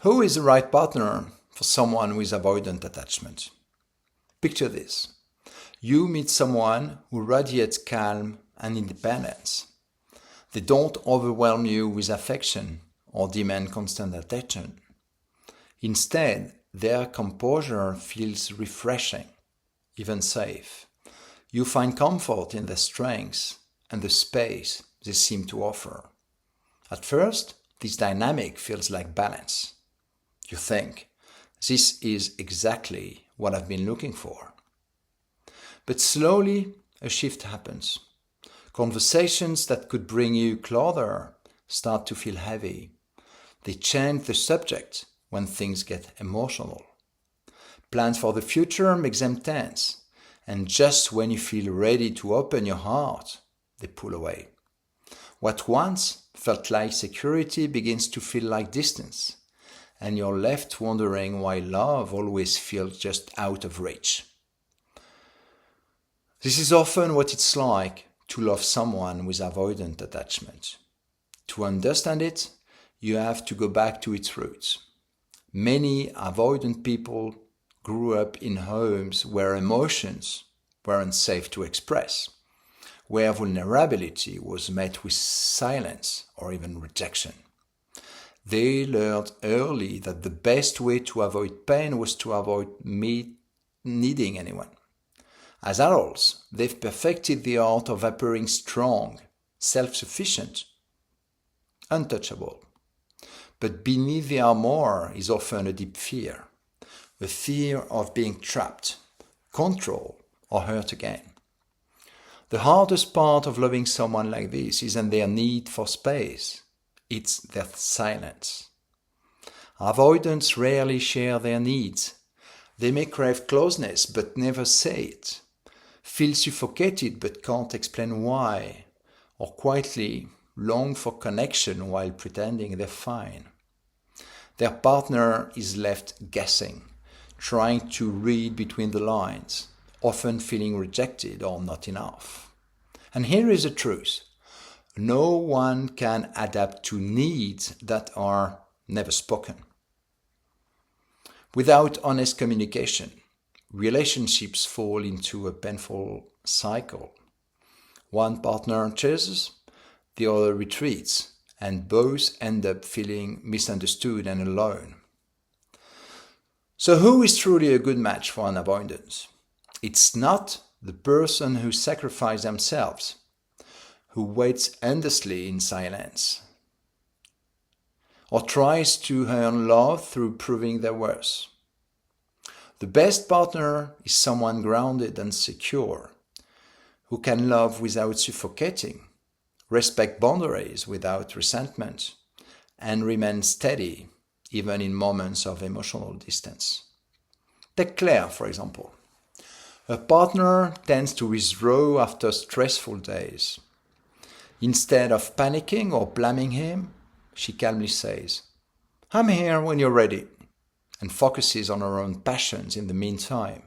Who is the right partner for someone with avoidant attachment? Picture this. You meet someone who radiates calm and independence. They don't overwhelm you with affection or demand constant attention. Instead, their composure feels refreshing, even safe. You find comfort in their strengths and the space they seem to offer. At first, this dynamic feels like balance. You think, this is exactly what I've been looking for. But slowly, a shift happens. Conversations that could bring you closer start to feel heavy. They change the subject when things get emotional. Plans for the future make them tense, and just when you feel ready to open your heart, they pull away. What once felt like security begins to feel like distance, and you're left wondering why love always feels just out of reach. This is often what it's like to love someone with avoidant attachment. To understand it, you have to go back to its roots. Many avoidant people grew up in homes where emotions weren't safe to express, where vulnerability was met with silence or even rejection. They learned early that the best way to avoid pain was to avoid needing anyone. As adults, they've perfected the art of appearing strong, self-sufficient, untouchable. But beneath the armor is often a deep fear, a fear of being trapped, controlled, or hurt again. The hardest part of loving someone like this isn't their need for space, it's their silence. Avoidants rarely share their needs. They may crave closeness but never say it, feel suffocated but can't explain why, or quietly long for connection while pretending they're fine. Their partner is left guessing, trying to read between the lines, often feeling rejected or not enough. And here is the truth. No one can adapt to needs that are never spoken. Without honest communication, relationships fall into a painful cycle. One partner chases, the other retreats, and both end up feeling misunderstood and alone. So who is truly a good match for an avoidance? It's not the person who sacrifices themselves, who waits endlessly in silence, or tries to earn love through proving their worth. The best partner is someone grounded and secure, who can love without suffocating, respect boundaries without resentment, and remain steady even in moments of emotional distance. Take Claire, for example. Her partner tends to withdraw after stressful days. Instead of panicking or blaming him, she calmly says, "I'm here when you're ready," and focuses on her own passions in the meantime.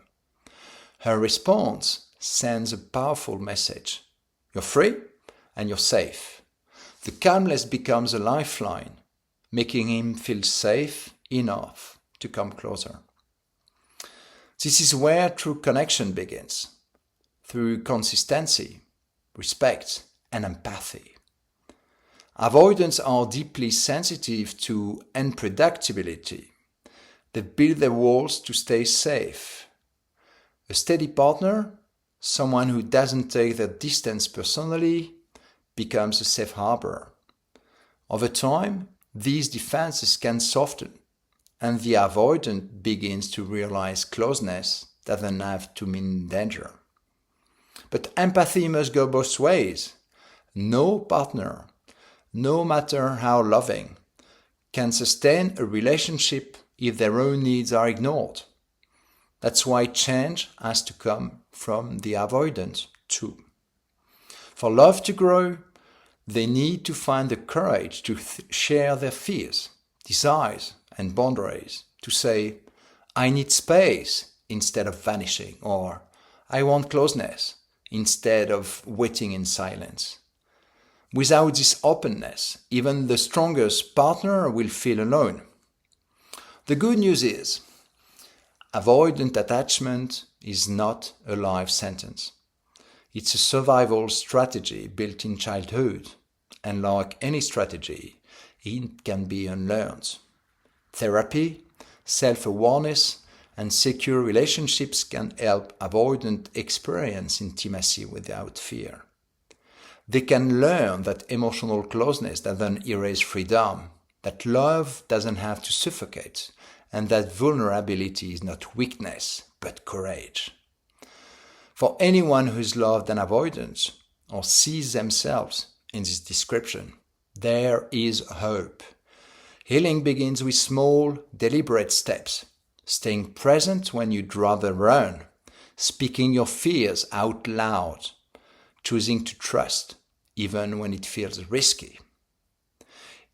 Her response sends a powerful message. You're free and you're safe. The calmness becomes a lifeline, making him feel safe enough to come closer. This is where true connection begins, through consistency, respect, and empathy. Avoidants are deeply sensitive to unpredictability. They build their walls to stay safe. A steady partner, someone who doesn't take their distance personally, becomes a safe harbor. Over time, these defenses can soften, and the avoidant begins to realize closeness doesn't have to mean danger. But empathy must go both ways. No partner, no matter how loving, can sustain a relationship if their own needs are ignored. That's why change has to come from the avoidant too. For love to grow, they need to find the courage to share their fears, desires, and boundaries, to say, "I need space," instead of vanishing, or "I want closeness," instead of waiting in silence. Without this openness, even the strongest partner will feel alone. The good news is, avoidant attachment is not a life sentence. It's a survival strategy built in childhood, and like any strategy, it can be unlearned. Therapy, self-awareness, and secure relationships can help avoidant experience intimacy without fear. They can learn that emotional closeness doesn't erase freedom, that love doesn't have to suffocate, and that vulnerability is not weakness, but courage. For anyone who is loved and avoidant, or sees themselves in this description, there is hope. Healing begins with small, deliberate steps, staying present when you'd rather run, speaking your fears out loud, choosing to trust, even when it feels risky.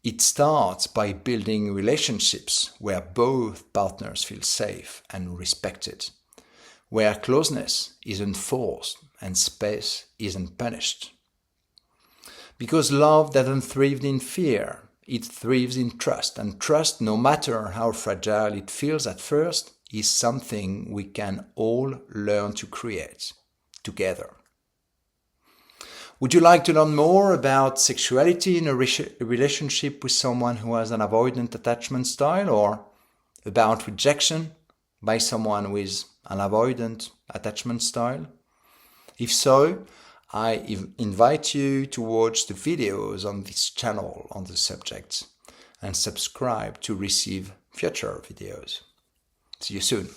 It starts by building relationships where both partners feel safe and respected, where closeness isn't forced and space isn't punished. Because love doesn't thrive in fear, it thrives in trust, and trust, no matter how fragile it feels at first, is something we can all learn to create together. Would you like to learn more about sexuality in a relationship with someone who has an avoidant attachment style, or about rejection by someone with an avoidant attachment style? If so, I invite you to watch the videos on this channel on the subject and subscribe to receive future videos. See you soon.